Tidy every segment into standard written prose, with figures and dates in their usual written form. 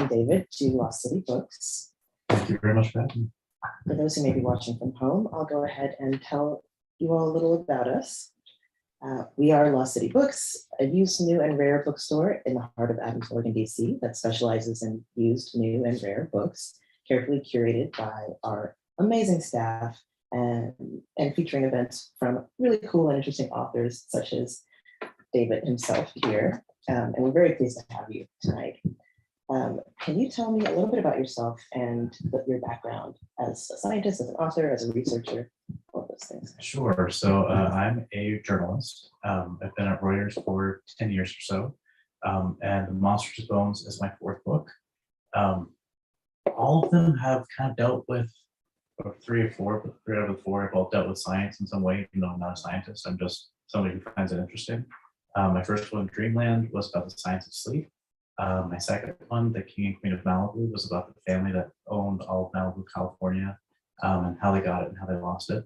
David to Lost City Books. Thank you very much for having me. For those who may be watching from home, I'll go ahead and tell you all a little about us. We are Lost City Books, a used, new, and rare bookstore in the heart of Adams, Morgan, DC, that specializes in used, new, and rare books, carefully curated by our amazing staff and featuring events from really cool and interesting authors such as David himself here. And we're very pleased to have you tonight. Can you tell me a little bit about yourself and your background as a scientist, as an author, as a researcher, all those things? Sure. So I'm a journalist. I've been at Reuters for 10 years or so. And Monsters Bones is my fourth book. All of them have kind of dealt with, or three out of the four have all dealt with science in some way, even though I'm not a scientist. I'm just somebody who finds it interesting. My first one, Dreamland, was about the science of sleep. My second one, The King and Queen of Malibu, was about the family that owned all of Malibu, California, and how they got it and how they lost it.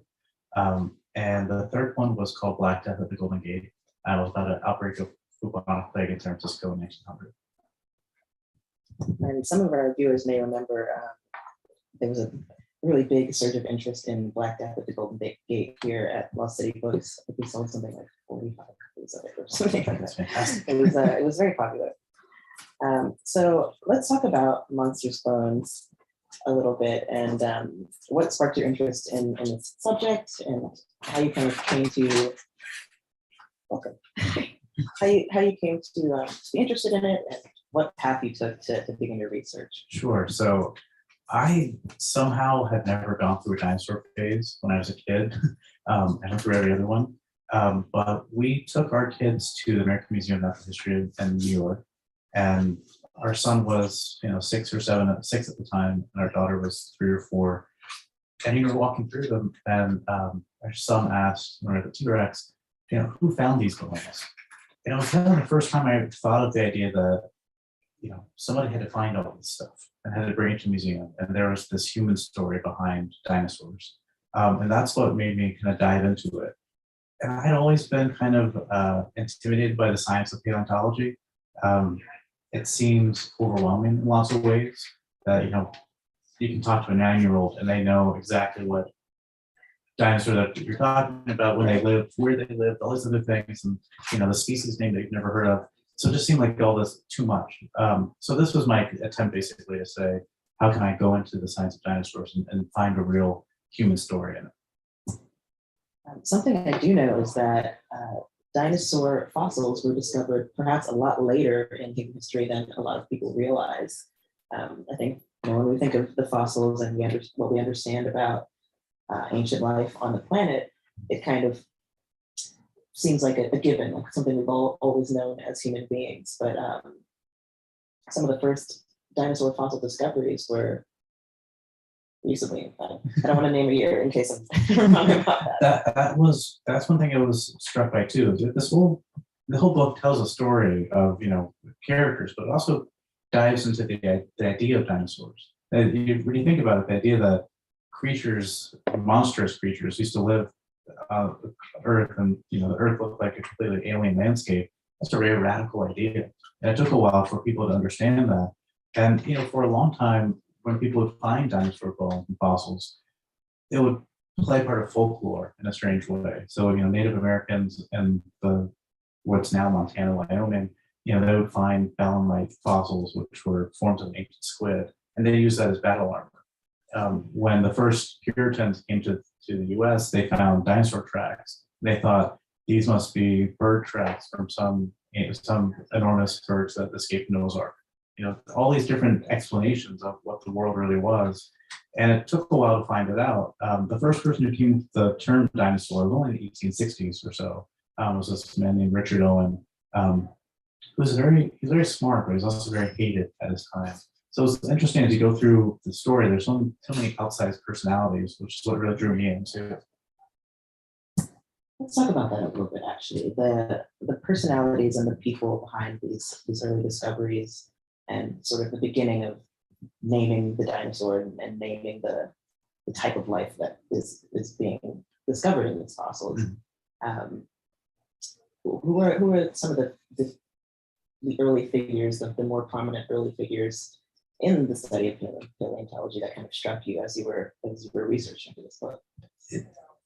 And the third one was called Black Death at the Golden Gate. It was about an outbreak of bubonic plague in San Francisco in 1900. And some of our viewers may remember there was a really big surge of interest in Black Death at the Golden Gate here at Lost City Books. I think we sold something like 45 copies of it or something like That's that. fantastic. It was very popular. So let's talk about Monsters Bones a little bit and what sparked your interest in this subject and how you kind of came to how you came to be interested in it and what path you took to begin your research. Sure. So I somehow had never gone through a dinosaur phase when I was a kid. I went through every other one. But we took our kids to the American Museum of Natural History in New York. And our son was, 6 at the time, and our daughter was 3 or 4. And we were walking through them, and our son asked, or the T-Rex, who found these bones? It was kind of the first time I thought of the idea that, somebody had to find all this stuff and had to bring it to the museum. And there was this human story behind dinosaurs. And that's what made me kind of dive into it. And I had always been kind of intimidated by the science of paleontology. It seems overwhelming in lots of ways that, you can talk to a 9-year-old and they know exactly what dinosaur that you're talking about, when they lived, where they lived, all these other things, and, the species name that you've never heard of. So it just seemed like all this too much. So this was my attempt basically to say, how can I go into the science of dinosaurs and find a real human story in it? Something I do know is that dinosaur fossils were discovered perhaps a lot later in human history than a lot of people realize. I think when we think of the fossils and what we understand about ancient life on the planet, it kind of seems like a given, like something we've always known as human beings. But some of the first dinosaur fossil discoveries were recently. I don't want to name a year in case I'm wrong about that. That's one thing I was struck by too. Is that the whole book tells a story of characters, but it also dives into the idea of dinosaurs. When you think about it, the idea that monstrous creatures used to live Earth, and the Earth looked like a completely alien landscape. That's a very radical idea, and it took a while for people to understand that. And for a long time, when people would find dinosaur bones and fossils, it would play part of folklore in a strange way. So, Native Americans in what's now Montana, Wyoming, they would find ballan-like fossils, which were forms of an ancient squid, and they used that as battle armor. When the first Puritans came to the U.S., they found dinosaur tracks. They thought these must be bird tracks from some enormous birds that escaped Noah's Ark. All these different explanations of what the world really was. And it took a while to find it out. The first person who came with the term dinosaur was only in the 1860s or so. Was this man named Richard Owen, who was he's very smart, but he's also very hated at his time. So it's interesting as you go through the story, there's so many outsized personalities, which is what really drew me into it. Let's talk about that a little bit, actually. The personalities and the people behind these early discoveries and sort of the beginning of naming the dinosaur and naming the type of life that is being discovered in these fossils. Mm-hmm. Who are some of the early figures, the more prominent early figures in the study of paleontology that kind of struck you as you were researching for this book?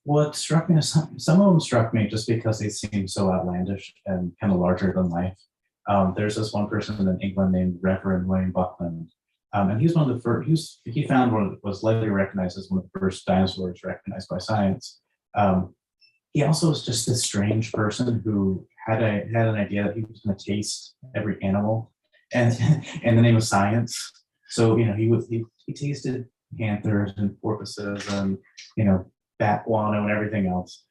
What struck me is some of them struck me just because they seemed so outlandish and kind of larger than life. There's this one person in England named Reverend William Buckland, and he's one of the first. He found one that was later recognized as one of the first dinosaurs recognized by science. He also was just this strange person who had an idea that he was going to taste every animal, and in the name of science. So he tasted panthers and porpoises and bat guano and everything else.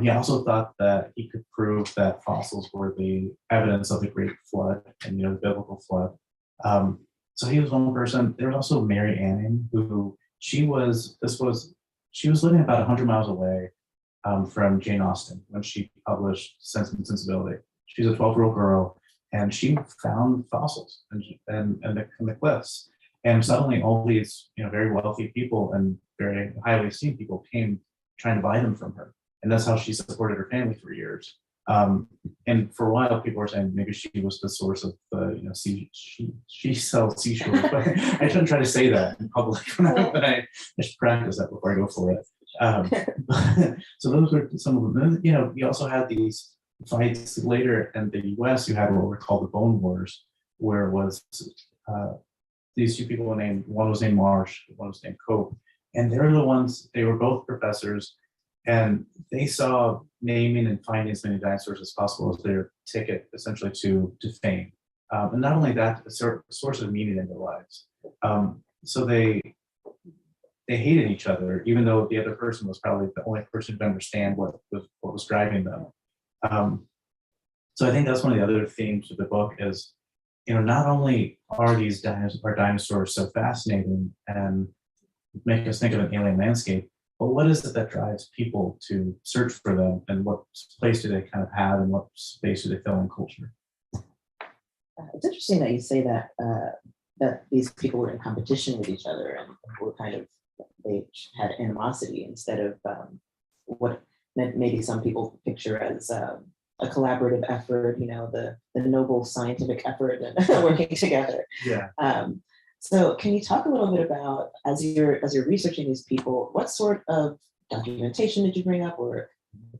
He also thought that he could prove that fossils were the evidence of the Great Flood and the biblical flood. So he was one person. There was also Mary Anning, who she was living about 100 miles away from Jane Austen when she published Sense and Sensibility. She's a 12-year-old girl, and she found fossils and the cliffs. And suddenly all these very wealthy people and very highly esteemed people came trying to buy them from her. And that's how she supported her family for years. And for a while, people were saying maybe she was the source of the, she sells seashore. But I shouldn't try to say that in public but I should practice that before I go for it. So those were some of them. You also had these fights later in the US. You had what were called the Bone Wars, where it was these two people one was named Marsh, one was named Cope. And they were both professors, and they saw naming and finding as many dinosaurs as possible as their ticket essentially to fame. And not only that, a source of meaning in their lives. So they hated each other, even though the other person was probably the only person to understand what was driving them. So I think that's one of the other themes of the book is, not only are these dinosaurs so fascinating and make us think of an alien landscape, but what is it that drives people to search for them, and what place do they kind of have, and what space do they fill in culture? It's interesting that you say that that these people were in competition with each other and were they had animosity instead of what maybe some people picture as a collaborative effort, the noble scientific effort and working together. Yeah. So can you talk a little bit about, as you're researching these people, what sort of documentation did you bring up, or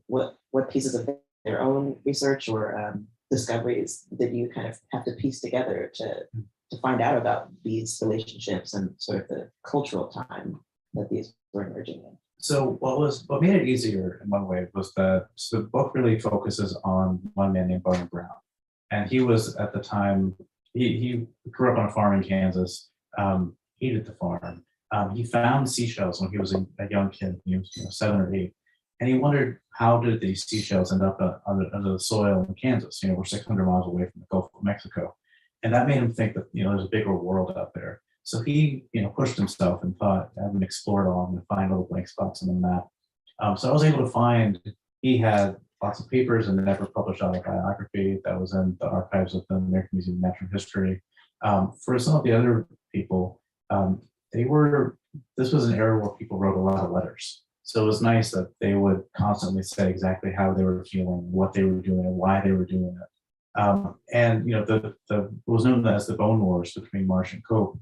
what pieces of their own research or discoveries did you kind of have to piece together to find out about these relationships and sort of the cultural time that these were emerging in? So what made it easier in one way was that the book really focuses on one man named Barnum Brown, and he was at the time he grew up on a farm in Kansas. Hated the farm. He found seashells when he was a young kid. He was 7 or 8, and he wondered how did these seashells end up under the soil in Kansas. We're 600 miles away from the Gulf of Mexico, and that made him think that there's a bigger world out there. So he pushed himself and thought, I haven't explored all, I'm going to find little blank spots on the map. So I was able to find he had lots of papers and never published autobiography that was in the archives of the American Museum of Natural History. For some of the other people, this was an era where people wrote a lot of letters. So it was nice that they would constantly say exactly how they were feeling, what they were doing, and why they were doing it. And the was known as the Bone Wars between Marsh and Cope.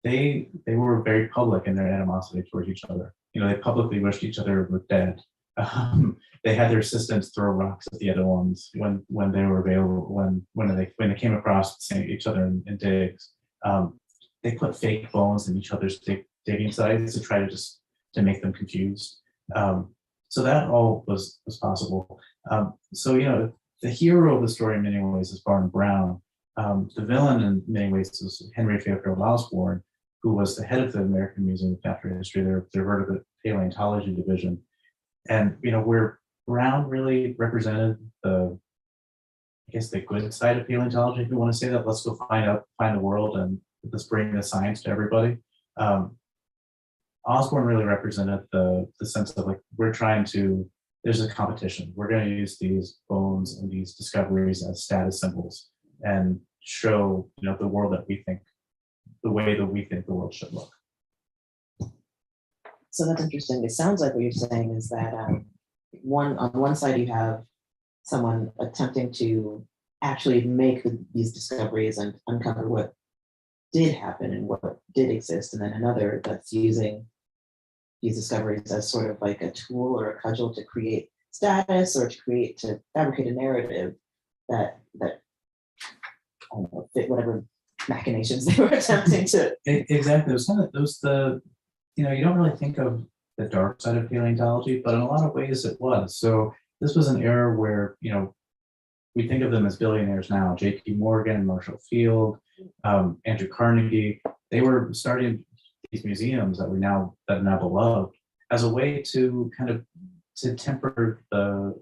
They were very public in their animosity towards each other. They publicly wished each other were dead. They had their assistants throw rocks at the other ones when they were available, when they came across each other in digs. They put fake bones in each other's digging sites to try to make them confused. So that all was possible. So the hero of the story in many ways is Barnum Brown. The villain in many ways is Henry Fairfield Osborn, who was the head of the American Museum of Natural History, their vertebrate paleontology division. And where Brown really represented the good side of paleontology, if you want to say that. Let's go find the world and let's bring the science to everybody. Osborne really represented the sense of there's a competition. We're going to use these bones and these discoveries as status symbols and show the world the way that we think the world should look. So that's interesting. It sounds like what you're saying is that on one side you have someone attempting to actually make these discoveries and uncover what did happen and what did exist, and then another that's using these discoveries as sort of like a tool or a cudgel to create status or to fabricate a narrative that I don't know, fit whatever machinations they were attempting to. Exactly. It was kind of those the you know, you don't really think of the dark side of paleontology, but in a lot of ways it was. So this was an era where, you know, we think of them as billionaires now. J.P. Morgan, Marshall Field, Andrew Carnegie. They were starting these museums that are now beloved as a way to kind of to temper the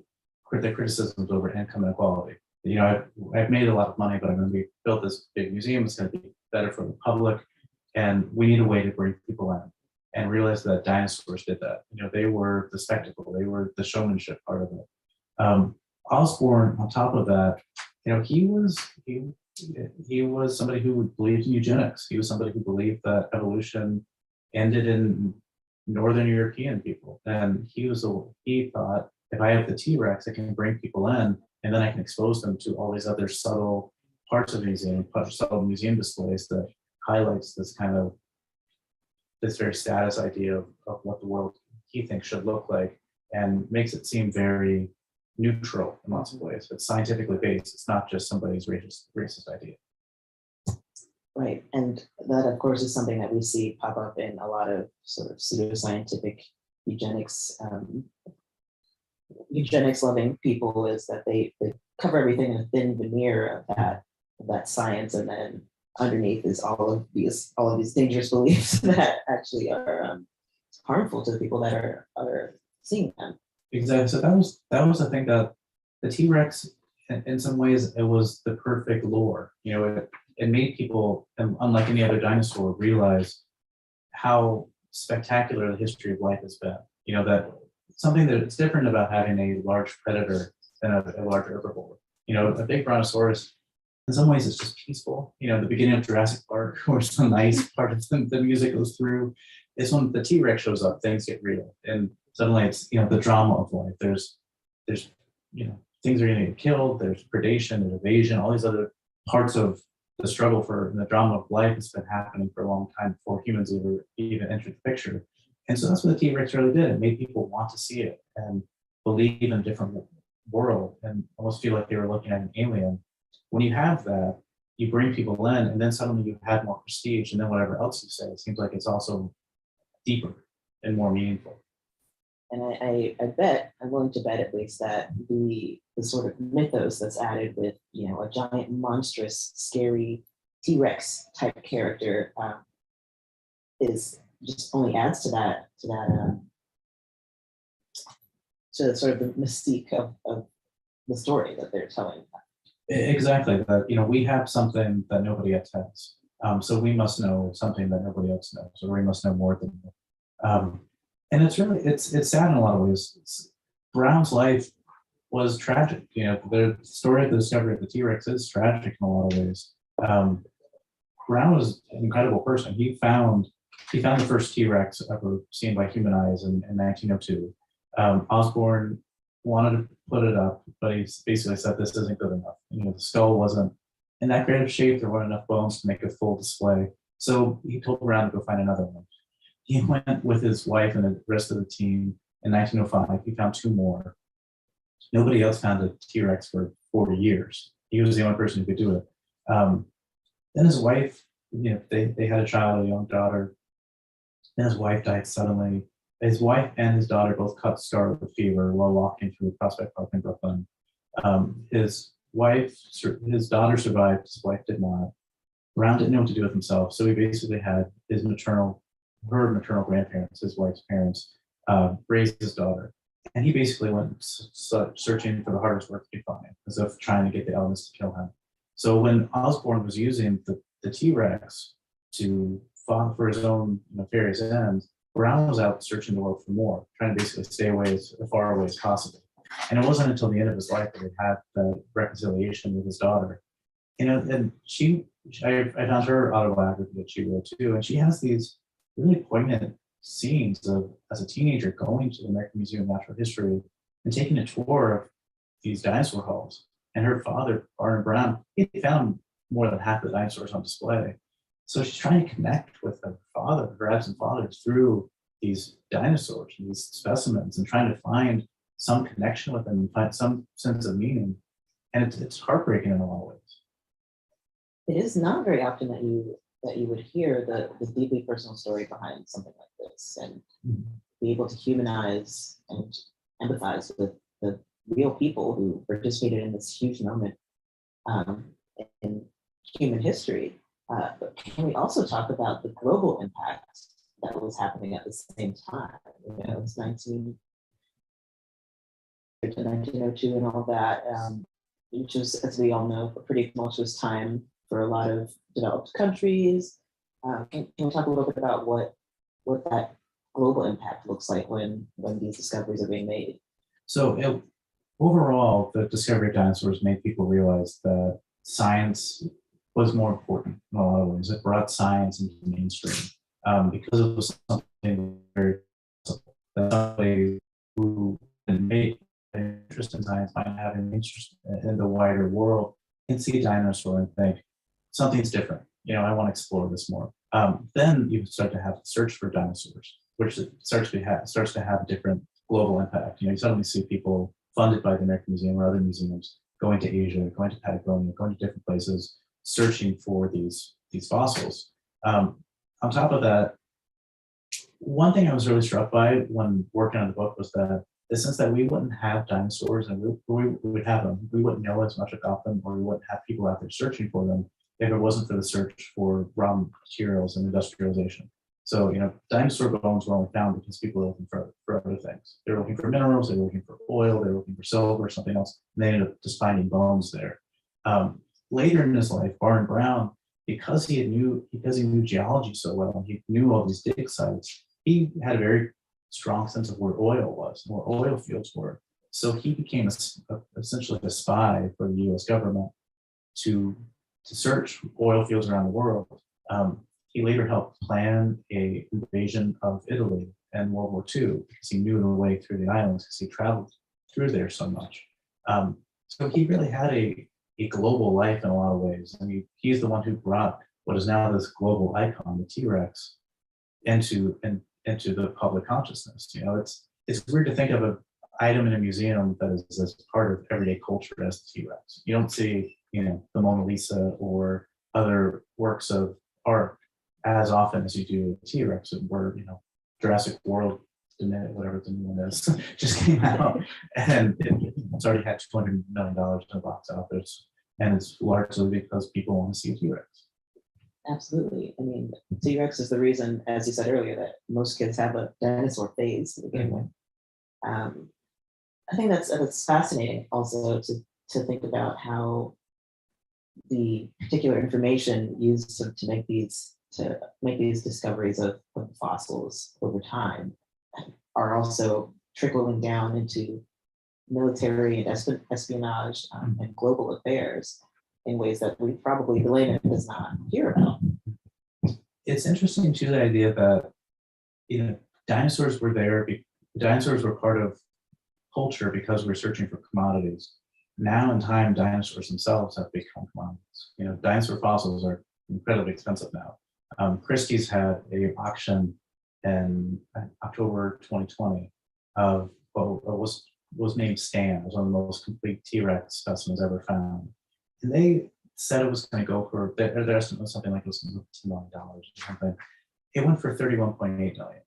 criticisms over income inequality. You know, I've made a lot of money, but I'm going to build this big museum. It's going to be better for the public, and we need a way to bring people in. And realize that dinosaurs did that. You know, they were the spectacle. They were the showmanship part of it. Osborne, on top of that, you know, he was somebody who believed in eugenics. He was somebody who believed that evolution ended in Northern European people, and he thought, if I have the T-Rex, I can bring people in, and then I can expose them to all these other subtle parts of the museum, subtle museum displays that highlights this kind of this very status idea of what the world he thinks should look like, and makes it seem very neutral in lots of ways. It's scientifically based. It's not just somebody's racist idea. Right, and that of course is something that we see pop up in a lot of sort of pseudoscientific eugenics, eugenics loving people, is that they cover everything in a thin veneer of that science, and then underneath is all of these dangerous beliefs that actually are harmful to the people that are seeing them. Exactly. So that was I think that the T-Rex, in some ways, it was the perfect lore. You know, it made people, unlike any other dinosaur, realize how spectacular the history of life has been. You know, that something that's different about having a large predator than a large herbivore. You know, a big brontosaurus, in some ways, it's just peaceful. You know, the beginning of Jurassic Park, where some nice part of the music goes through, is when the T-Rex shows up, things get real. And suddenly it's, you know, the drama of life. There's, you know, things are going to get killed, there's predation, there's evasion, all these other parts of the struggle for the drama of life has been happening for a long time before humans even entered the picture. And so that's what the T-Rex really did. It made people want to see it and believe in a different world and almost feel like they were looking at an alien. When you have that, you bring people in, and then suddenly you have more prestige, and then whatever else you say, it seems like it's also deeper and more meaningful. And I bet, I'm willing to bet at least, that the sort of mythos that's added with, you know, a giant, monstrous, scary T-Rex type character is just only adds to that to sort of the mystique of the story that they're telling. Exactly. That, you know, we have something that nobody else has. So we must know something that nobody else knows, or we must know more than you. And it's really, it's sad in a lot of ways. Brown's life was tragic. You know, the story of the discovery of the T-Rex is tragic in a lot of ways. Brown was an incredible person. He found the first T-Rex ever seen by human eyes in 1902. Osborne wanted to put it up, but he basically said this isn't good enough. You know, the skull wasn't in that great of shape. There weren't enough bones to make a full display. So he told Brown to go find another one. He went with his wife and the rest of the team in 1905. He found two more. Nobody else found a T-Rex for 40 years. He was the only person who could do it. Then his wife, you know, they had a child, a young daughter. Then his wife died suddenly. His wife and his daughter both caught scarlet fever while walking through Prospect Park in Brooklyn. His daughter survived. His wife did not. Brown didn't know what to do with himself, so he basically had her maternal grandparents, his wife's parents, raise his daughter. And he basically went searching for the hardest work he could find, as if trying to get the elements to kill him. So when Osborne was using the T-Rex for his own nefarious ends, Brown was out searching the world for more, trying to basically stay away as far away as possible. And it wasn't until the end of his life that he had the reconciliation with his daughter. You know, and I found her autobiography that she wrote too, and she has these really poignant scenes of, as a teenager, going to the American Museum of Natural History and taking a tour of these dinosaur halls. And her father, Barnum Brown, he found more than half the dinosaurs on display. So she's trying to connect with her father, her absent father, through these dinosaurs, these specimens, and trying to find some connection with them and find some sense of meaning. And it's heartbreaking in a lot of ways. It is not very often that you would hear the deeply personal story behind something like this, and be able to humanize and empathize with the real people who participated in this huge moment um, in human history. But can we also talk about the global impact that was happening at the same time? You know, it's 1902 and all that, which is, as we all know, a pretty tumultuous time for a lot of developed countries. Can we talk a little bit about what that global impact looks like when these discoveries are being made? So overall, the discovery of dinosaurs made people realize that science was more important in a lot of ways. It brought science into the mainstream because it was something very simple. That somebody who didn't make an interest in science might have an interest in the wider world and see a dinosaur and think something's different. You know, I want to explore this more. Then you start to have to search for dinosaurs, which starts to have a different global impact. You know, you suddenly see people funded by the American Museum or other museums going to Asia, going to Patagonia, going to different places, searching for these fossils. On top of that, one thing I was really struck by when working on the book was that the sense that we wouldn't have dinosaurs and we would have them, we wouldn't know as much about them, or we wouldn't have people out there searching for them if it wasn't for the search for raw materials and industrialization. So, you know, dinosaur bones were only found because people were looking for other things. They were looking for minerals, they were looking for oil, they were looking for silver or something else, and they ended up just finding bones there. Later in his life, Barton Brown, because he knew geology so well, and he knew all these dig sites, he had a very strong sense of where oil was, where oil fields were. So he became essentially a spy for the U.S. government to search oil fields around the world. He later helped plan an invasion of Italy in World War II because he knew the way through the islands because he traveled through there so much. So he really had a global life in a lot of ways. I mean, he's the one who brought what is now this global icon, the T-Rex, into the public consciousness. You know, it's weird to think of an item in a museum that is as part of everyday culture as the T-Rex. You don't see, you know, the Mona Lisa or other works of art as often as you do the T-Rex, where, you know, Jurassic World, whatever the new one is, just came out, and it's already had $200 million in the box office, and it's largely because people want to see a T-Rex. Absolutely. I mean, T-Rex is the reason, as you said earlier, that most kids have a dinosaur phase to begin with. I think that's fascinating also to think about how the particular information used to make these discoveries of fossils over time are also trickling down into military and espionage and global affairs in ways that the layman does not hear about. It's interesting too, the idea that, you know, dinosaurs were there. Dinosaurs were part of culture because we're searching for commodities. Now in time, dinosaurs themselves have become commodities. You know, dinosaur fossils are incredibly expensive now. Christie's had an auction in October 2020 of what was named Stan. It was one of the most complete T-Rex specimens ever found. And they said it was going to go for, their estimate was something like it was going to go for $2 million or something. It went for $31.8 million.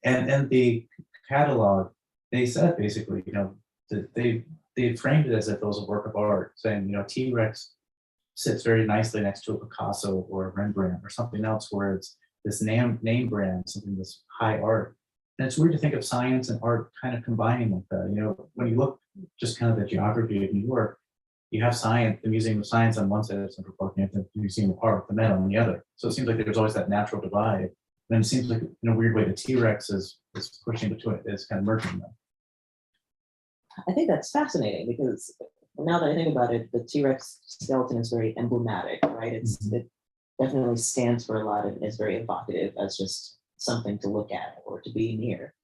And the catalog, they said basically, you know, that they framed it as if it was a work of art, saying, you know, T-Rex sits very nicely next to a Picasso or a Rembrandt or something else where it's this name brand, something that's high art. And it's weird to think of science and art kind of combining like that. You know, when you look just kind of the geography of New York, you have science, the Museum of Science on one side of Central Park, and you have the Museum of Art, the Met on the other. So it seems like there's always that natural divide. And it seems like in a weird way, the T-Rex is pushing between it, is kind of merging them. I think that's fascinating because now that I think about it, the T-Rex skeleton is very emblematic, right? It definitely stands for a lot and is very evocative as just something to look at or to be near.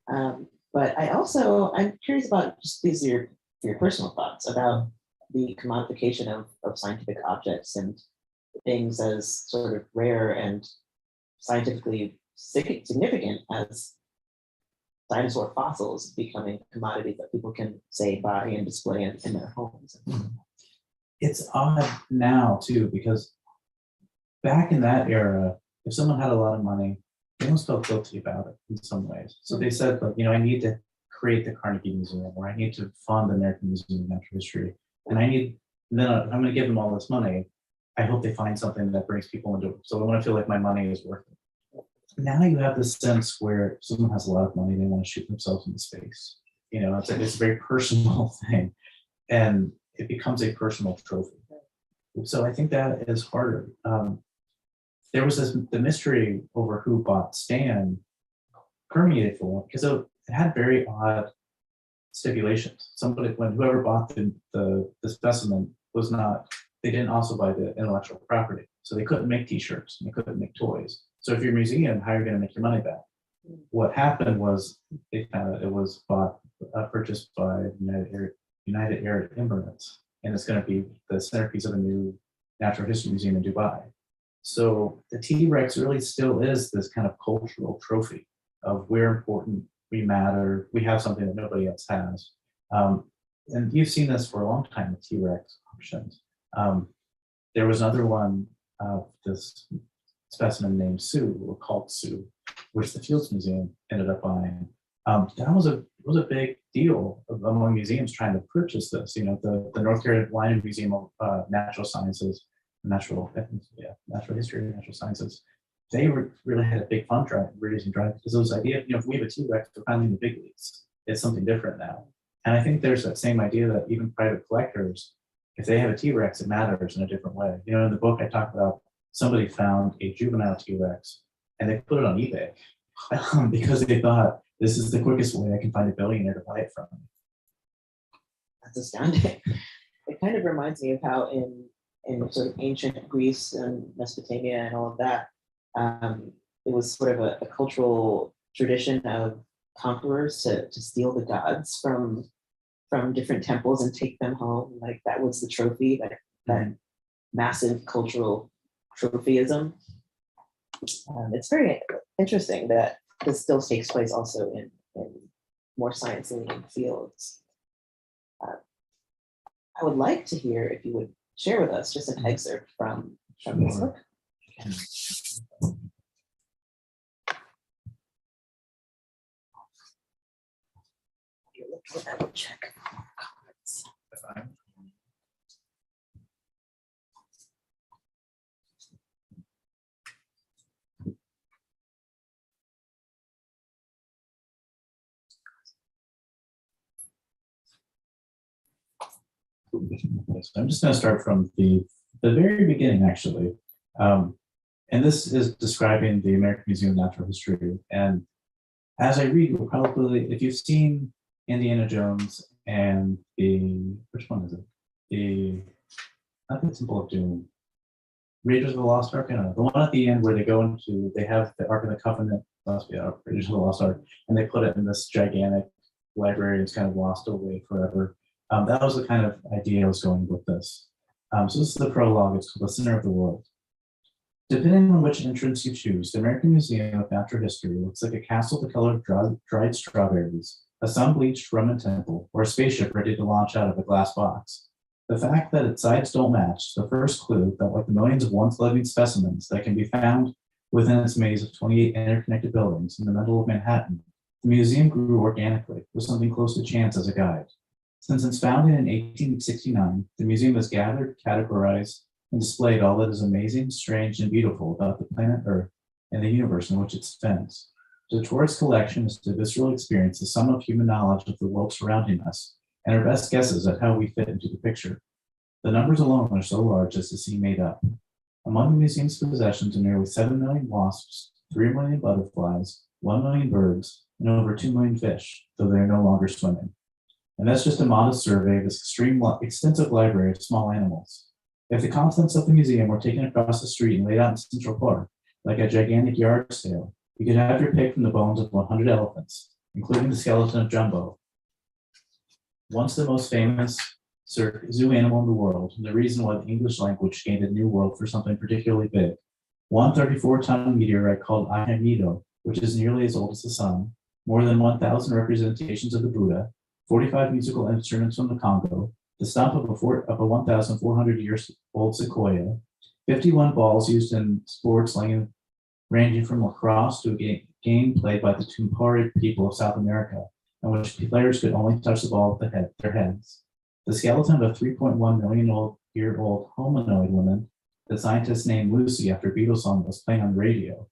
But I'm curious about just your personal thoughts about the commodification of scientific objects and things as sort of rare and scientifically significant as dinosaur fossils becoming commodities that people can say buy and display in their homes. It's odd now too, because back in that era, if someone had a lot of money, they almost felt guilty about it in some ways. So they said, like, I need to create the Carnegie Museum, or I need to fund the American Museum of Natural History, and then I'm going to give them all this money. I hope they find something that brings people into it. So I want to feel like my money is worth it. Now you have this sense where someone has a lot of money, they want to shoot themselves into space. It's a very personal thing, and it becomes a personal trophy. So I think that is harder. There was the mystery over who bought Stan permeated for a while because it had very odd stipulations. Whoever bought the specimen was not, they didn't also buy the intellectual property. So they couldn't make t-shirts, and they couldn't make toys. So if you're a museum, how are you going to make your money back? What happened was it was purchased by United Arab Emirates, and it's going to be the centerpiece of a new natural history museum in Dubai. So the T-Rex really still is this kind of cultural trophy of we're important, we matter, we have something that nobody else has. And you've seen this for a long time with T-Rex auctions. There was another one, this specimen named Sue, or called Sue, which the Fields Museum ended up buying. That was a big deal among museums trying to purchase this. The North Carolina Museum of Natural Sciences, natural history and natural sciences, they really had a big raising drive because those ideas, if we have a T-Rex, we're finally in the big leagues. It's something different now. And I think there's that same idea that even private collectors, if they have a T-Rex, it matters in a different way. In the book I talk about, somebody found a juvenile T-Rex and they put it on eBay because they thought, this is the quickest way I can find a billionaire to buy it from me. That's astounding. It kind of reminds me of how in sort of ancient Greece and Mesopotamia and all of that, it was sort of a cultural tradition of conquerors to steal the gods from different temples and take them home. Like that was the trophy, that massive cultural trophyism. It's very interesting that this still takes place also in more science-leaning fields. I would like to hear if you would share with us just an excerpt from this book. I will check comments. So I'm just going to start from the very beginning, actually. And this is describing the American Museum of Natural History. And as I read, you'll probably, if you've seen Indiana Jones and which one is it? Not the Temple of Doom. Raiders of the Lost Ark, I don't know. The one at the end where they have the Ark of the Covenant, must be Raiders of the Lost Ark, and they put it in this gigantic library. It's kind of lost away forever. That was the kind of idea I was going with this. So this is the prologue. It's called The Center of the World. Depending on which entrance you choose, the American Museum of Natural History looks like a castle the color of dried strawberries, a sun-bleached Roman temple, or a spaceship ready to launch out of a glass box. The fact that its sides don't match, the first clue that, like the millions of once living specimens that can be found within its maze of 28 interconnected buildings in the middle of Manhattan, the museum grew organically, with something close to chance as a guide. Since its founding in 1869, the museum has gathered, categorized, and displayed all that is amazing, strange, and beautiful about the planet Earth and the universe in which it spins. The tourist collection is to visceral experience the sum of human knowledge of the world surrounding us and our best guesses at how we fit into the picture. The numbers alone are so large as to seem made up. Among the museum's possessions are nearly 7 million wasps, 3 million butterflies, 1 million birds, and over 2 million fish, though they are no longer swimming. And that's just a modest survey of this extensive library of small animals. If the contents of the museum were taken across the street and laid out in Central Park, like a gigantic yard sale, you could have your pick from the bones of 100 elephants, including the skeleton of Jumbo, once the most famous zoo animal in the world, and the reason why the English language gained a new word for something particularly big. One 34-ton meteorite called Ahemido, which is nearly as old as the sun, more than 1,000 representations of the Buddha, 45 musical instruments from the Congo, the stump of a 1,400-year-old sequoia, 51 balls used in sports ranging from lacrosse to a game played by the Tumpari people of South America, in which players could only touch the ball with their heads. The skeleton of a 3.1 million year old hominoid woman that scientists named Lucy after a Beatles song was playing on the radio.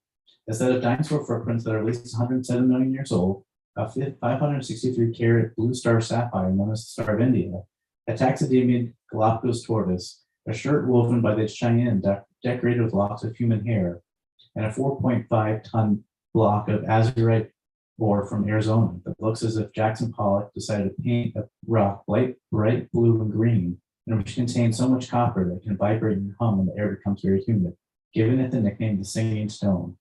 A set of dinosaur footprints that are at least 107 million years old, a 563-carat blue star sapphire known as the Star of India, a taxidermied Galapagos tortoise, a shirt woven by the Cheyenne decorated with locks of human hair, and a 4.5-ton block of azurite ore from Arizona that looks as if Jackson Pollock decided to paint a rock bright blue and green, and which contains so much copper that it can vibrate and hum when the air becomes very humid, giving it the nickname the Singing Stone.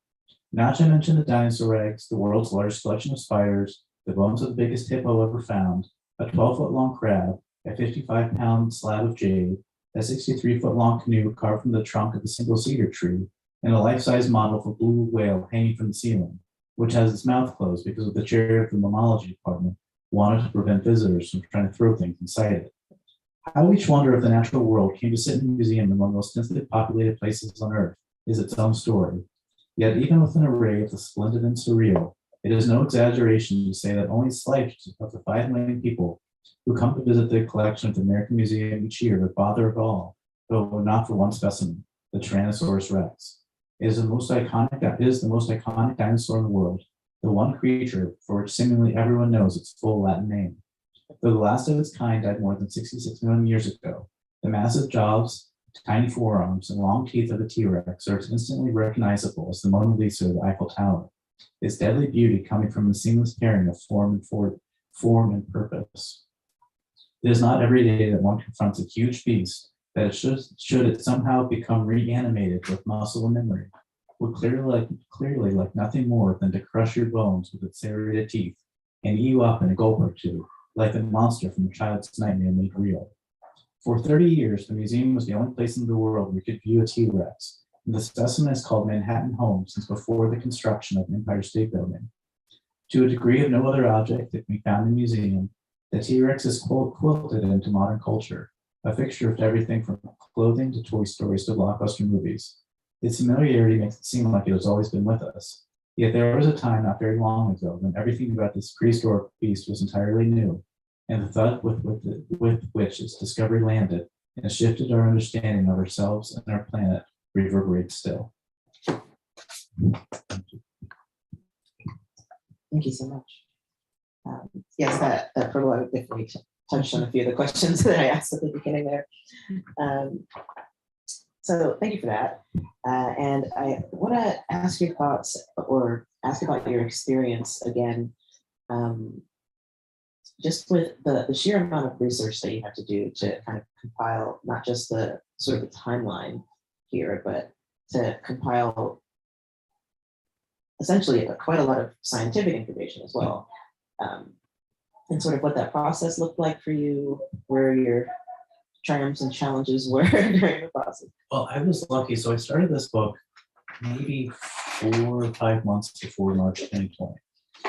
Not to mention the dinosaur eggs, the world's largest collection of spiders, the bones of the biggest hippo ever found, a 12-foot-long crab, a 55-pound slab of jade, a 63-foot-long canoe carved from the trunk of a single cedar tree, and a life-size model of a blue whale hanging from the ceiling, which has its mouth closed because of the chair of the mammalogy department wanted to prevent visitors from trying to throw things inside it. How each wonder of the natural world came to sit in a museum in one of the most densely populated places on Earth is its own story. Yet even with an array of the splendid and surreal, it is no exaggeration to say that only slight of the 5 million people who come to visit the collection at the American Museum each year would bother at all, though not for one specimen, the Tyrannosaurus rex. It is the most iconic dinosaur in the world, the one creature for which seemingly everyone knows its full Latin name. Though the last of its kind died more than 66 million years ago, the massive jaws, tiny forearms, and long teeth of the T-Rex are instantly recognizable as the Mona Lisa of the Eiffel Tower, its deadly beauty coming from the seamless pairing of form and purpose. It is not every day that one confronts a huge beast that it should it somehow become reanimated with muscle and memory, would clearly like nothing more than to crush your bones with its serrated teeth and eat you up in a gulp or two, like a monster from a child's nightmare made real. For 30 years, the museum was the only place in the world where you could view a T-Rex, and the specimen is called Manhattan home since before the construction of the Empire State Building. To a degree of no other object that can be found in a museum, the T-Rex is quilted into modern culture, a fixture of everything from clothing to Toy Stories to blockbuster movies. Its familiarity makes it seem like it has always been with us. Yet there was a time not very long ago when everything about this prehistoric beast was entirely new, and the thought with which its discovery landed and shifted our understanding of ourselves and our planet reverberates still. Thank you so much. Yes, that prologue definitely touched on a few of the questions that I asked at the beginning there. So thank you for that. And I want to ask your thoughts or ask about your experience again, just with the sheer amount of research that you have to do to kind of compile not just the sort of the timeline here, but to compile essentially quite a lot of scientific information as well. And sort of what that process looked like for you, where your triumphs and challenges were during the process. Well, I was lucky. So I started this book maybe 4 or 5 months before March 2020.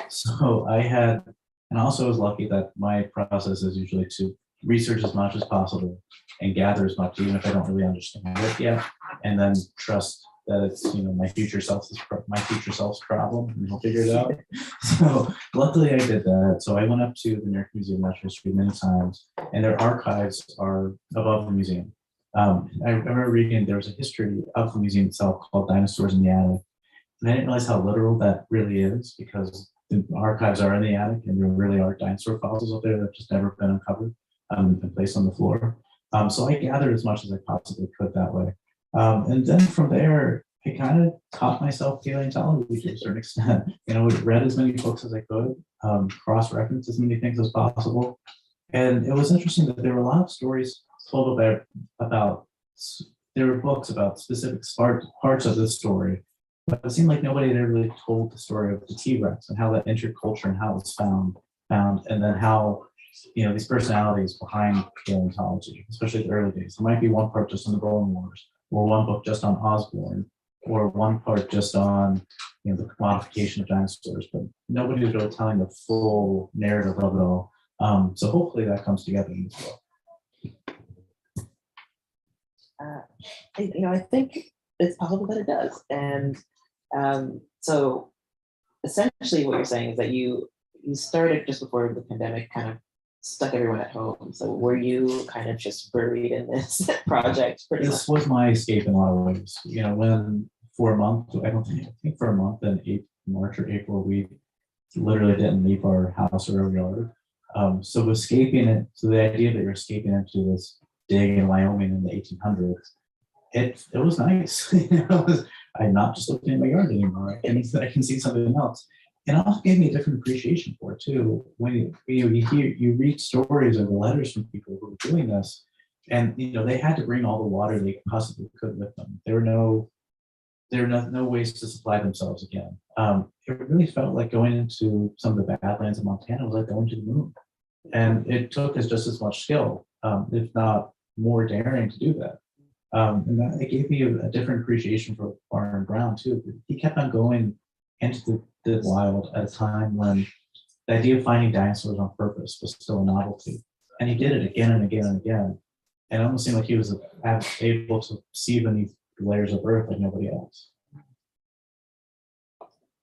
So and also I was lucky that my process is usually to research as much as possible and gather as much, even if I don't really understand it yet, and then trust that it's my future self's problem, and he'll figure it out. So luckily I did that. So I went up to the American Museum of Natural History many times, and their archives are above the museum. I remember reading there was a history of the museum itself called Dinosaurs in the Attic, and I didn't realize how literal that really is, because the archives are in the attic, and there really are dinosaur fossils out there that have just never been uncovered and placed on the floor. So I gathered as much as I possibly could that way. And then from there, I kind of taught myself paleontology to a certain extent. Read as many books as I could, cross-referenced as many things as possible. And it was interesting that there were a lot of stories told about there were books about specific parts of this story, but it seemed like nobody had ever really told the story of the T-Rex and how that entered culture and how it was found, and then how these personalities behind paleontology, especially the early days. There might be one part just on the Bone Wars, or one book just on Osborne, or one part just on the commodification of dinosaurs, but nobody was really telling the full narrative of it all. So hopefully that comes together in this book. I think it's possible that it does. And so essentially what you're saying is that you started just before the pandemic kind of stuck everyone at home. So were you kind of just buried in this project pretty This much? was my escape in a lot of ways. When for a month, I think for a month in March or April, we literally didn't leave our house or our yard. So escaping it, so the idea that you're escaping into this dig in Wyoming in the 1800s, it was nice. I'm not just looking at my yard anymore. I can see something else. And it also gave me a different appreciation for it too. When you read stories or the letters from people who were doing this, and they had to bring all the water they possibly could with them. There were no ways to supply themselves again. It really felt like going into some of the Badlands of Montana was like going to the moon. And it took us just as much skill, if not more daring to do that. And that it gave me a different appreciation for farm ground too. He kept on going into the wild at a time when the idea of finding dinosaurs on purpose was still a novelty. And he did it again and again and again. And it almost seemed like he was able to see beneath layers of earth like nobody else.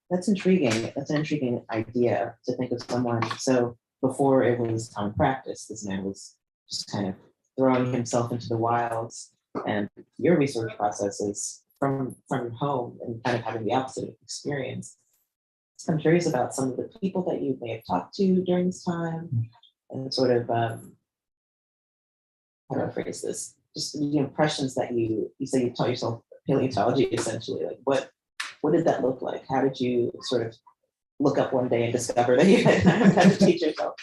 That's intriguing. That's an intriguing idea to think of someone. So before it was common practice, this man was just kind of throwing himself into the wilds. And your research process is from home and kind of having the opposite experience. I'm curious about some of the people that you may have talked to during this time, and sort of how do I phrase this? Just the impressions that you say you taught yourself paleontology essentially. Like what did that look like? How did you sort of look up one day and discover that you had to teach yourself?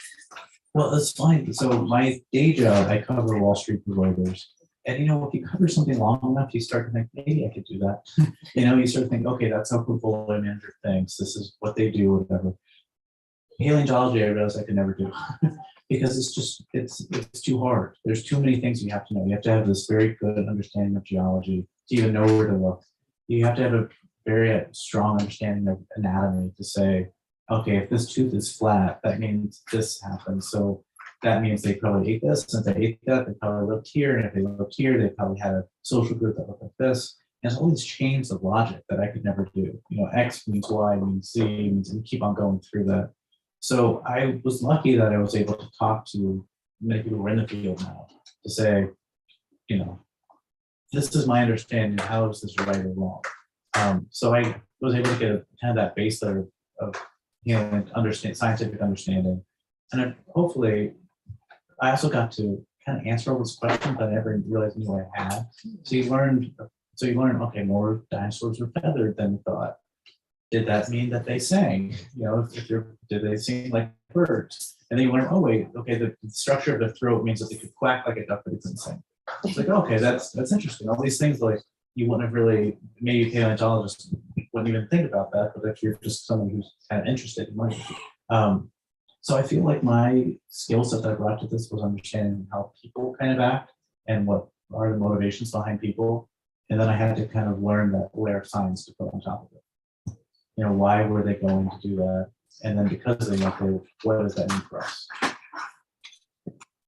Well, it's fine. So my day job, I cover Wall Street for Reuters. And if you cover something long enough, you start to think, maybe I could do that. You start to think, okay, that's how portfolio manager thinks. This is what they do, whatever. Paleontology, I realized I could never do because it's too hard. There's too many things you have to know. You have to have this very good understanding of geology to even know where to look. You have to have a very strong understanding of anatomy to say, okay, if this tooth is flat, that means this happens. So that means they probably ate this. Since they ate that, they probably lived here. And if they lived here, they probably had a social group that looked like this. And there's all these chains of logic that I could never do. X means Y means Z means, and keep on going through that. So I was lucky that I was able to talk to many people who are in the field now to say, this is my understanding. How is this right or wrong? So I was able to get kind of that base layer of scientific understanding. And hopefully, I also got to kind of answer all those questions that I never realized knew I had. So you learn, okay, more dinosaurs were feathered than you thought. Did that mean that they sang? Did they sing like birds? And then you learn, oh wait, okay, the structure of the throat means that they could quack like a duck, but they couldn't sing. It's like, okay, that's interesting. All these things like you wouldn't have really, maybe paleontologists wouldn't even think about that, but if you're just someone who's kind of interested in money. So I feel like my skill set that I brought to this was understanding how people kind of act and what are the motivations behind people. And then I had to kind of learn that layer of science to put on top of it. Why were they going to do that? And then because they went there, what does that mean for us?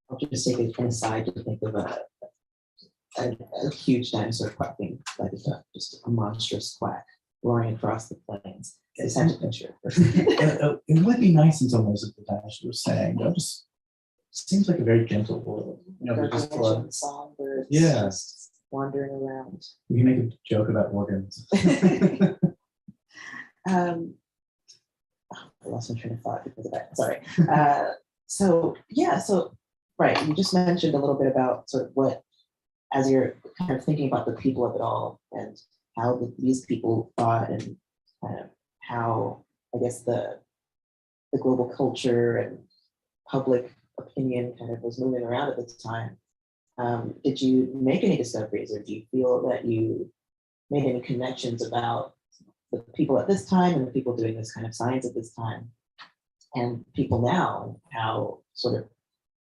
I'll just take it from the side to think of a huge dinosaur quacking, like just a monstrous quack roaring across the plains. It's a picture. It would be nice in some ways if the dinosaur was saying, that just seems like a very gentle world. Songbirds just wandering around. We can make a joke about organs. I lost my train of thought because of that. Sorry. So right. You just mentioned a little bit about sort of what, as you're kind of thinking about the people of it all and how these people thought and kind of how, I guess, the global culture and public opinion kind of was moving around at the time. Did you make any discoveries, or do you feel that you made any connections about the people at this time and the people doing this kind of science at this time and people now, how sort of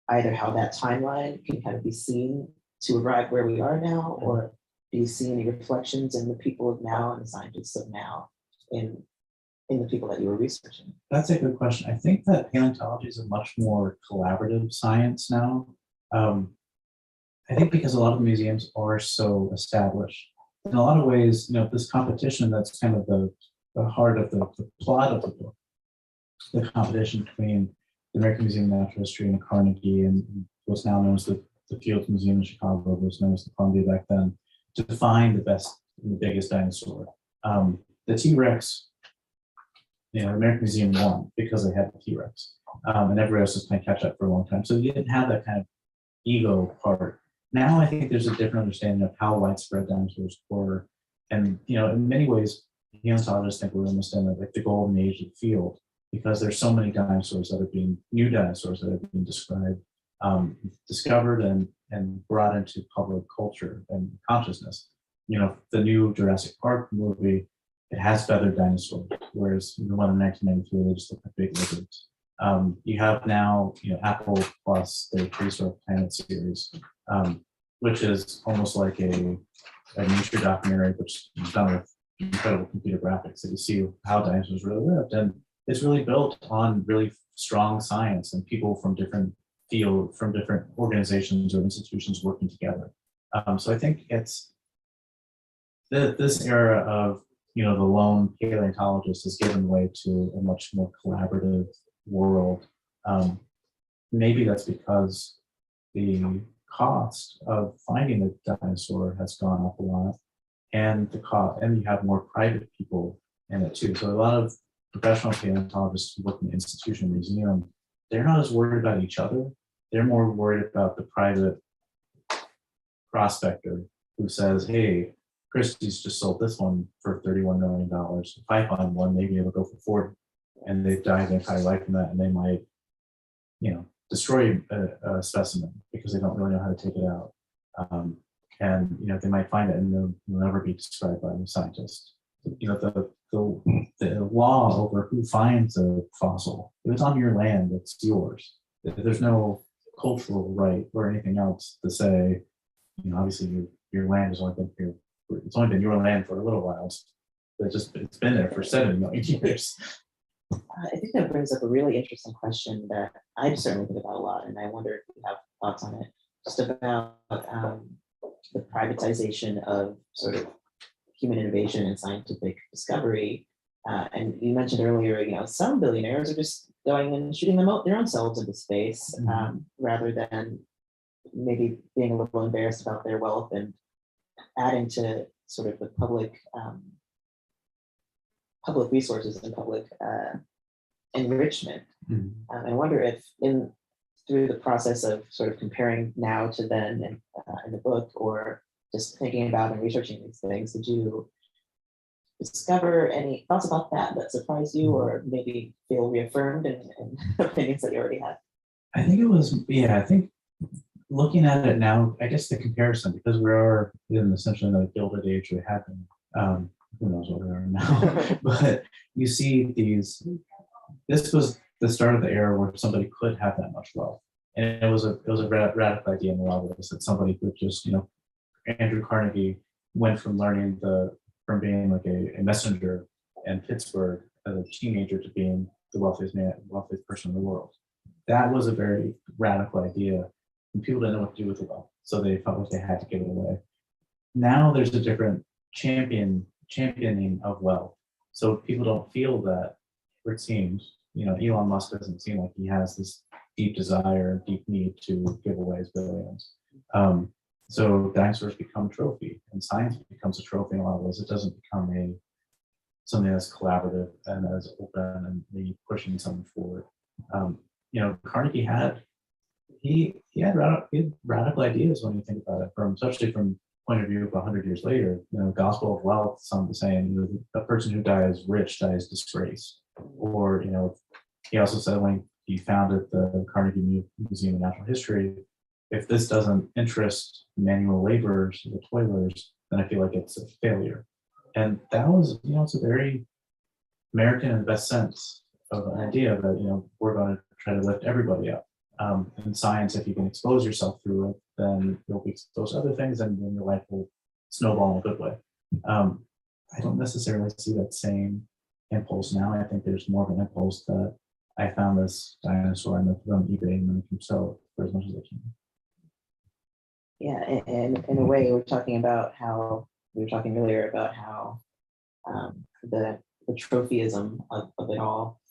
either how that timeline can kind of be seen to arrive where we are now, or do you see any reflections in the people of now and the scientists of now in the people that you were researching? That's a good question. I think that paleontology is a much more collaborative science now. I think because a lot of the museums are so established. In a lot of ways, this competition, that's kind of the heart of the plot of the book. The competition between the American Museum of Natural History and Carnegie and what's now known as the Fields Museum in Chicago, was known as the Columbia back then, to find the best and the biggest dinosaur. The T-Rex, the American Museum won because they had the T-Rex, and everybody else was playing catch up for a long time. So you didn't have that kind of ego part. Now I think there's a different understanding of how widespread dinosaurs were, and in many ways, paleontologists think we're almost in the golden age of the field, because there's so many dinosaurs that are being new dinosaurs that are being described, discovered, and brought into public culture and consciousness. The new Jurassic Park movie, it has feathered dinosaurs, whereas the one in 1993, they just look like big lizards. You have now, Apple Plus, the Prehistoric Planet series, which is almost like a nature documentary, which is done with incredible computer graphics, that you see how dinosaurs really lived. And it's really built on really strong science and people from different fields, from different organizations or institutions working together. So I think it's this era of the lone paleontologist has given way to a much more collaborative world. Maybe that's because the cost of finding a dinosaur has gone up a lot, and you have more private people in it too. So a lot of professional paleontologists who work in the institution museum, they're not as worried about each other. They're more worried about the private prospector who says, hey, Christie's just sold this one for $31 million. If I find one, maybe it'll go for 40. And they've died their entire life in that, and they might, destroy a specimen because they don't really know how to take it out. And they might find it and they'll never be described by a scientist. The law over who finds a fossil, if it's on your land, it's yours. There's no cultural right or anything else to say, obviously your land has only been here. It's only been your land for a little while. It's been there for 7 million years. I think that brings up a really interesting question that I certainly think about a lot, and I wonder if you have thoughts on it, just about the privatization of sort of human innovation and scientific discovery. And you mentioned earlier, some billionaires are just going and shooting their own selves into space, rather than maybe being a little embarrassed about their wealth and adding to sort of the public resources and public enrichment. I wonder if through the process of sort of comparing now to then in the book, or just thinking about and researching these things, did you discover any thoughts about that surprised you, or maybe feel reaffirmed in opinions that you already had? I think it was, I think looking at it now, I guess the comparison, because we are in essentially the Gilded Age we have been, who knows what we are now, but you see this was the start of the era where somebody could have that much wealth. And it was a radical idea in a lot of ways, that somebody could just, Andrew Carnegie went from being like a messenger in Pittsburgh as a teenager to being the wealthiest person in the world. That was a very radical idea, and people didn't know what to do with the wealth, so they felt like they had to give it away. Now there's a different championing of wealth, so people don't feel that, or it seems, Elon Musk doesn't seem like he has this deep desire, deep need to give away his billions. So dinosaurs become a trophy, and science becomes a trophy in a lot of ways. It doesn't become something that's collaborative and as open and maybe pushing something forward. Carnegie had radical ideas when you think about it, especially from the point of view of 100 years later. Gospel of wealth, some the same. A person who dies rich dies disgraced. Or he also said when he founded the Carnegie Museum of Natural History, if this doesn't interest manual laborers, the toilers, then I feel like it's a failure. And that was, it's a very American in the best sense of an idea that, we're going to try to lift everybody up. In science, if you can expose yourself through it, then you'll be exposed to other things, and then your life will snowball in a good way. I don't necessarily see that same impulse now. I think there's more of an impulse that I found this dinosaur and I put on eBay and then I can sell it for as much as I can. Yeah, and in a way, we're talking about how we were talking earlier about how the trophyism of it all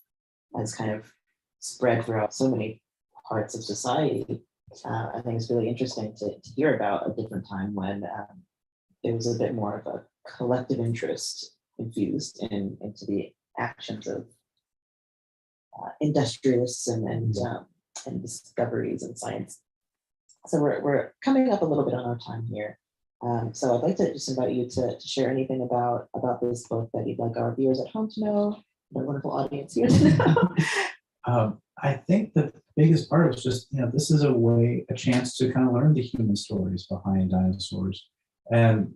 has kind of spread throughout so many parts of society. I think it's really interesting to hear about a different time when there was a bit more of a collective interest infused into the actions of industrialists and discoveries in science. So we're coming up a little bit on our time here. So I'd like to just invite you to share anything about this book that you'd like our viewers at home to know, our wonderful audience here to know. I think the biggest part is just, this is a chance to kind of learn the human stories behind dinosaurs. And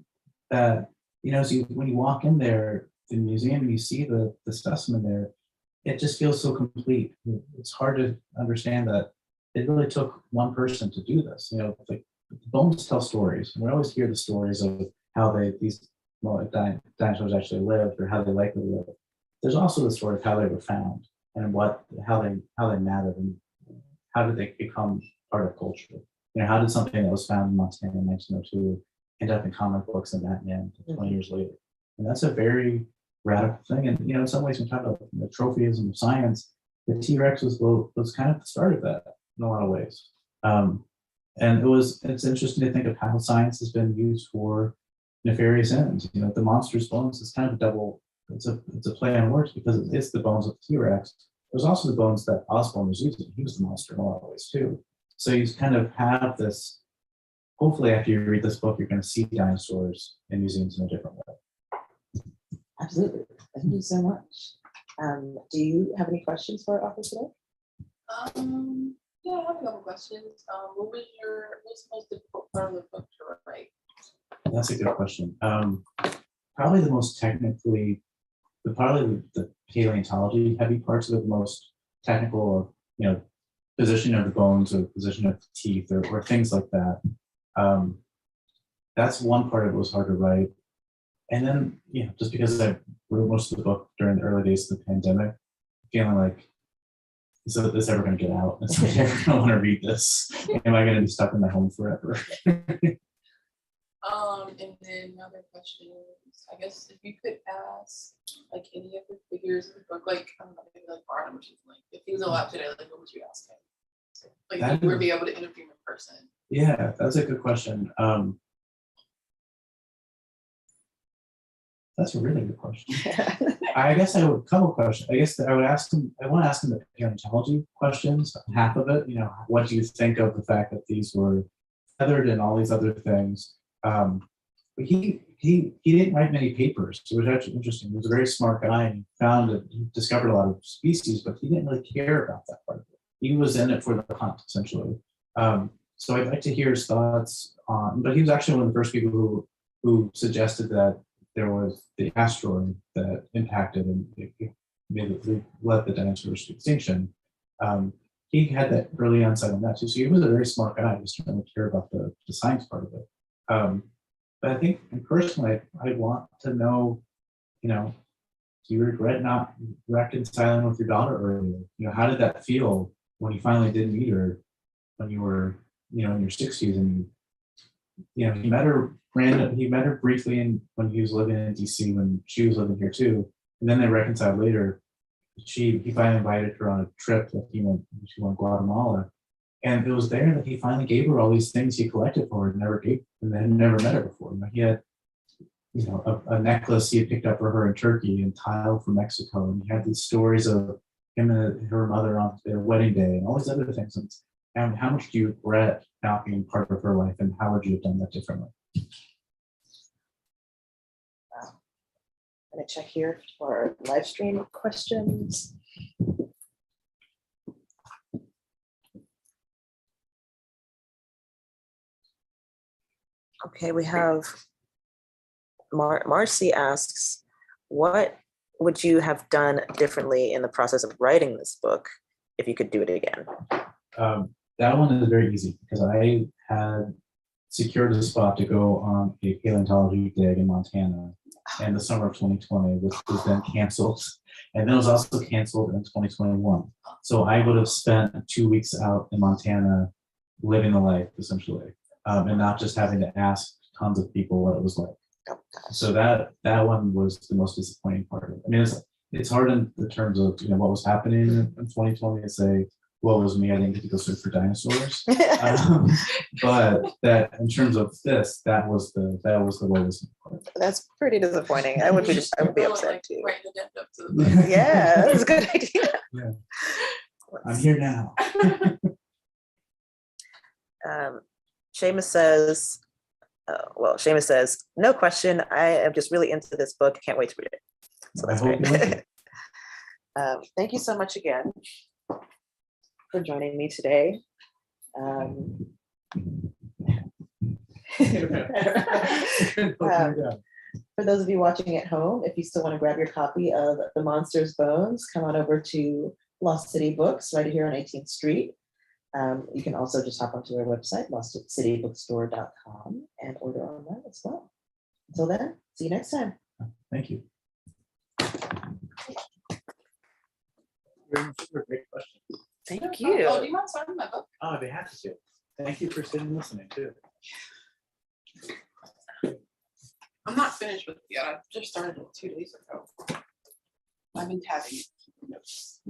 that, when you walk in there, the museum, and you see the specimen there, it just feels so complete. It's hard to understand that it really took one person to do this. Like the bones tell stories. We always hear the stories of how these dinosaurs actually lived or how they likely lived. There's also the story of how they were found and how they mattered and how did they become part of culture. How did something that was found in Montana in 1902 end up in comic books and Batman 20 years later? And that's a very radical thing. And in some ways, when we talk about the trophyism of science, the T-Rex was kind of the start of that in a lot of ways. And it's interesting to think of how science has been used for nefarious ends. The monster's bones is kind of a double. It's a play on words because it's the bones of the T-Rex. There's also the bones that Osborne was using. He was the monster in a lot of ways too. So you kind of have this. Hopefully, after you read this book, you're going to see dinosaurs in museums in a different way. Absolutely. Thank you so much. Do you have any questions for our author today? Yeah, I have a couple questions. What was the most difficult part of the book to write? That's a good question. Probably the most technically, the paleontology heavy parts of it, the most technical of, position of the bones or position of the teeth or things like that. That's one part of it was hard to write. And then, just because I wrote most of the book during the early days of the pandemic, feeling like, is this ever going to get out? Is somebody ever going to want to read this? Am I going to be stuck in my home forever? And then another question is, I guess if you could ask like any of the figures in the book, like I don't know, maybe like Barnum or something, like if he was alive today, like what would you ask him? So, like if you were be able to interview him in person. Yeah, that's a good question. That's a really good question. I guess I would couple questions. I guess that I would ask him. I want to ask him the paleontology questions. Half of it, what do you think of the fact that these were feathered and all these other things? But he didn't write many papers. It was actually interesting. He was a very smart guy and he discovered a lot of species, but he didn't really care about that part of it. He was in it for the hunt, essentially. So I'd like to hear his thoughts on. But he was actually one of the first people who suggested that there was the asteroid that impacted and it led the dinosaurs to extinction. He had that early insight on that too. So he was a very smart guy. He just didn't really care about the science part of it. But I think, and personally, I want to know, do you regret not reconciling with your daughter earlier? How did that feel when you finally did meet her when you were, in your 60s and he met her he met her briefly when he was living in DC when she was living here too. And then they reconciled later. He finally invited her on a trip that she went to Guatemala. And it was there that he finally gave her all these things he collected for her and had never met her before. He had, a necklace he had picked up for her in Turkey and tile from Mexico. And he had these stories of him and her mother on their wedding day and all these other things. And how much do you regret not being part of her life and how would you have done that differently? Wow. I'm going to check here for live stream questions. Okay, we have Marcy asks, what would you have done differently in the process of writing this book if you could do it again? That one is very easy because I had secured a spot to go on a paleontology dig in Montana in the summer of 2020, which was then canceled. And then it was also canceled in 2021. So I would have spent 2 weeks out in Montana living the life essentially, and not just having to ask tons of people what it was like. So that one was the most disappointing part of it. I mean, it's hard in the terms of what was happening in 2020 to say, what was me? I didn't get to go search for dinosaurs. But that in terms of this, that was the lowest part. That's pretty disappointing. I would be upset too. Write an addendum to the book. Yeah, that's a good idea. Yeah. I'm here now. Seamus says, Seamus says, no question. I am just really into this book. Can't wait to read it. So that's I hope you like great. Thank you so much again for joining me today. For those of you watching at home, if you still want to grab your copy of The Monster's Bones, come on over to Lost City Books right here on 18th Street. You can also just hop onto our website, lostcitybookstore.com, and order online as well. Until then, see you next time. Thank you. Great question. Thank Oh, you. do you mind starting my book? Oh, they have to. Thank you for sitting and listening too. I'm not finished with it yet. I just started it 2 days ago. I've been tabbing notes.